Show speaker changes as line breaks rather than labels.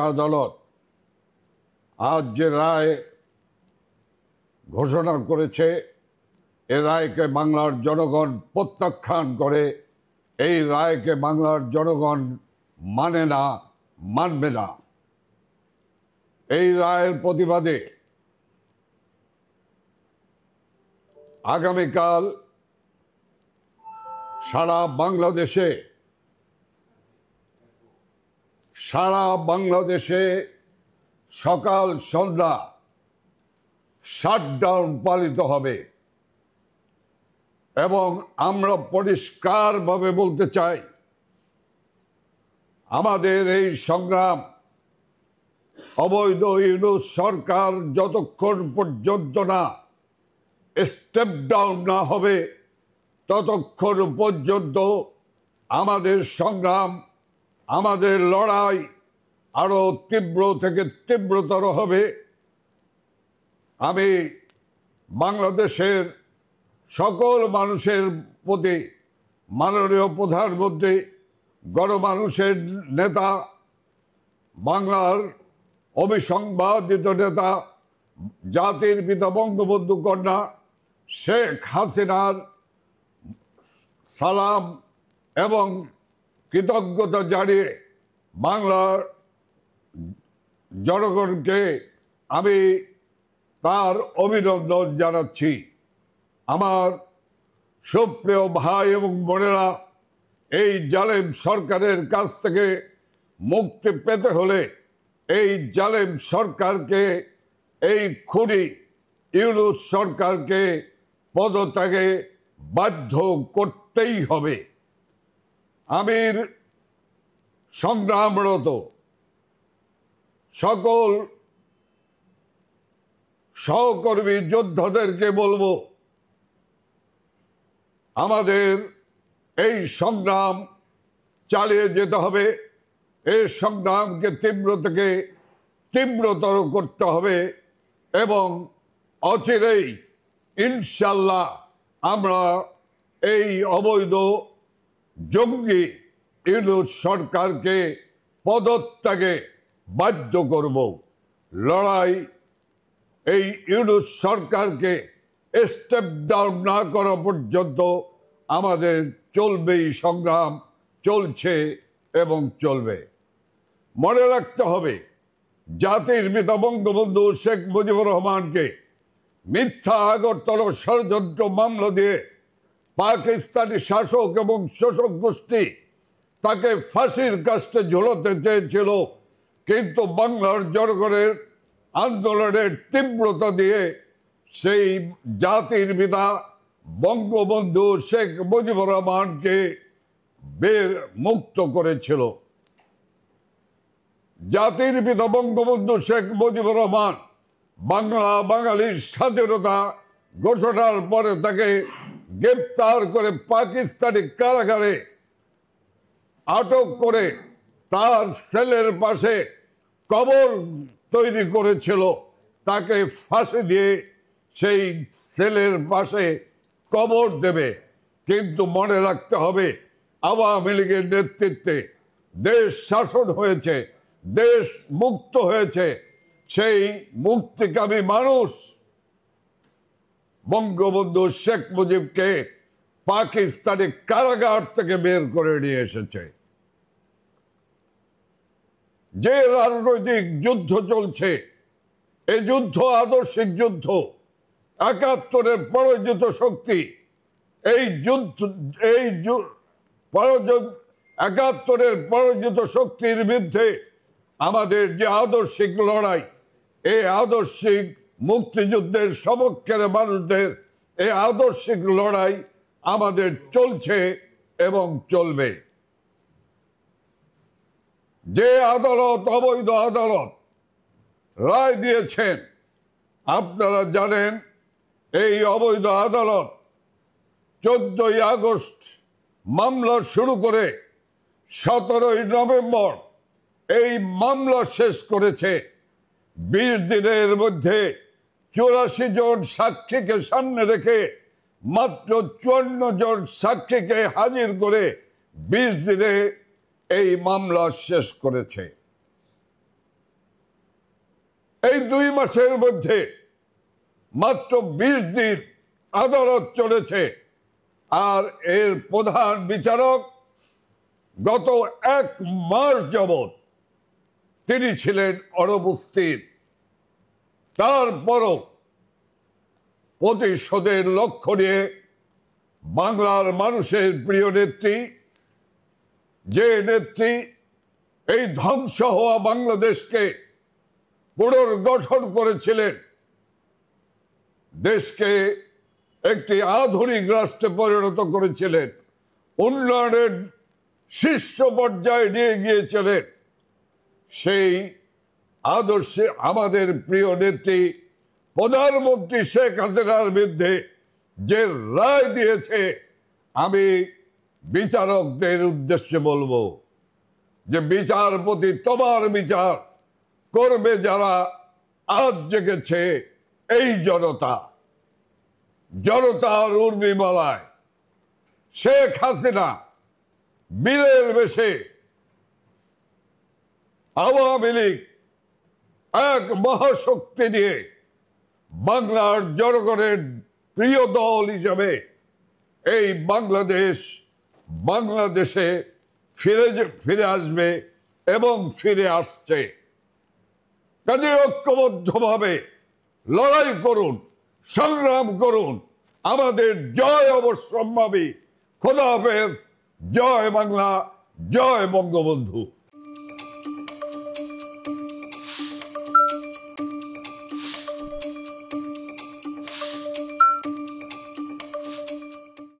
আদালত আজ যে রায় ঘোষণা করেছে, এ রায়কে বাংলার জনগণ প্রত্যাখ্যান করে। এই রায়কে বাংলার জনগণ মানে না, মানবে না। এই রায়ের প্রতিবাদে আগামীকাল সারা বাংলাদেশে সকাল সন্ধ্যা শাটডাউন পালিত হবে এবং আমরা পরিষ্কারভাবে বলতে চাই, আমাদের এই সংগ্রাম অবৈধ ইউনূস সরকার যতক্ষণ পর্যন্ত না স্টেপ ডাউন না হবে ততক্ষণ পর্যন্ত আমাদের সংগ্রাম, আমাদের লড়াই আরো তীব্র থেকে তীব্রতর হবে। আমি বাংলাদেশের সকল মানুষের প্রতি মাননীয় প্রধানমন্ত্রী, গণমানুষের নেতা, বাংলার অবিসংবাদিত নেতা, জাতির পিতা বঙ্গবন্ধু কন্যা শেখ হাসিনার সালাম এবং কৃতজ্ঞতা জানিয়ে বাংলার জনগণকে আমি তার অভিনন্দন জানাচ্ছি। আমার সুপ্রিয় ভাই এবং বোনেরা, এই জালেম সরকারের কাছ থেকে মুক্তি পেতে হলে এই জালেম সরকারকে, এই খুনি ইউনূস সরকারকে পদত্যাগে বাধ্য করতেই হবে। আমির সংগ্রামরত সকল সহকর্মী যোদ্ধাদেরকে বলবো, আমাদের এই সংগ্রাম চালিয়ে যেতে হবে। এই সংগ্রামকে তীব্র থেকে তীব্রতর করতে হবে এবং অচিরেই ইনশাল্লাহ আমরা এই অবৈধ জঙ্গি ইউনূস সরকারকে পদত্যাগে বাধ্য করব। লড়াই এই ইউনূস সরকারকে স্টেপ ডাউন না করা পর্যন্ত আমাদের চলবেই, সংগ্রাম চলছে এবং চলবে। মনে রাখতে হবে, জাতির পিতা বঙ্গবন্ধু শেখ মুজিবুর রহমানকে মিথ্যা আগরতলা ষড়যন্ত্র মামলা দিয়ে পাকিস্তানি শাসক এবং শোষক গোষ্ঠী তাকে ফাঁসির কাস্টে ঝুলাতে চেয়েছিল, কিন্তু বাংলার জনগণের আন্দোলনের তীব্রতা দিয়ে সেই জাতির পিতা বঙ্গবন্ধু শেখ মুজিবুর রহমানকে মুক্ত করেছিল। জাতির পিতা বঙ্গবন্ধু শেখ মুজিবুর রহমান বাঙালির স্বাধীনতা ঘোষণার পরে তাকে গ্রেপ্তার করে পাকিস্তানি কারাগারে আটক করে তার সেলের পাশে কবর তৈরি করেছিল। তাকে ফাঁসি দিয়ে সেই সেলের পাশে কবর দেবে। কিন্তু মনে রাখতে হবে, আওয়ামী লীগের নেতৃত্বে দেশ শাসন হয়েছে, দেশ মুক্ত হয়েছে। সেই মুক্তিকামী মানুষ বঙ্গবন্ধু শেখ মুজিবকে পাকিস্তানি কারাগার থেকে বের করে নিয়ে এসেছে। যে রাজনৈতিক যুদ্ধ চলছে, এই যুদ্ধ আদর্শিক যুদ্ধ। ৭১-এর পরাজিত শক্তি এই যুদ্ধ, ৭১-এর পরাজিত শক্তির বিরুদ্ধে আমাদের যে আদর্শিক লড়াই, এই আদর্শিক মুক্তিযুদ্ধের সপক্ষের মানুষদের এই আদর্শিক লড়াই আমাদের চলছে এবং চলবে। যে আদালত, অবৈধ আদালত রায় দিয়েছেন, আপনারা জানেন, এই অবৈধ আদালত 14ই আগস্ট মামলা শুরু করে 17ই নভেম্বর এই মামলা শেষ করেছে। 20 দিনের মধ্যে 84 জন সাক্ষীকে সামনে রেখে মাত্র 54 জন সাক্ষীকে হাজির করে 20 দিনে এই মামলা শেষ করেছে। এই 2 মাসের মধ্যে মাত্র 20 দিন আদালত চলেছে, আর এর প্রধান বিচারক গত 1 মাস যাবৎ তিনি ছিলেন অনুপস্থিত। তারপরও প্রতিশোধের লক্ষ্য নিয়ে বাংলার মানুষের প্রিয় নেত্রী, যে নেত্রী এই ধ্বংস হওয়া বাংলাদেশকে পুনর্গঠন করেছিলেন, দেশকে একটি আধুনিক রাষ্ট্রে পরিণত করেছিলেন, উন্নয়নের শীর্ষ পর্যায়ে নিয়ে গিয়েছিলেন, সেই আদর্শে আমাদের প্রিয় নেত্রী প্রধানমন্ত্রী শেখ হাসিনার বিরুদ্ধে যে রায় দিয়েছে, আমি বিচারকদের উদ্দেশ্যে বলবো যে বিচারপতি তোমার বিচার করবে যারা আজ জেগেছে এই জনতার উর্মিমালায়। শেখ হাসিনা বীরের বেশে আওয়ামী লীগ এক মহাশক্তি নিয়ে বাংলার জনগণের প্রিয় দল হিসাবে এই বাংলাদেশে ফিরে আসবে এবং ফিরে আসছে। কাজে ঐক্যবদ্ধভাবে লড়াই করুন, সংগ্রাম করুন। আমাদের জয় অবশ্যম্ভাবী। খোদা হাফেজ। জয় বাংলা, জয় বঙ্গবন্ধু।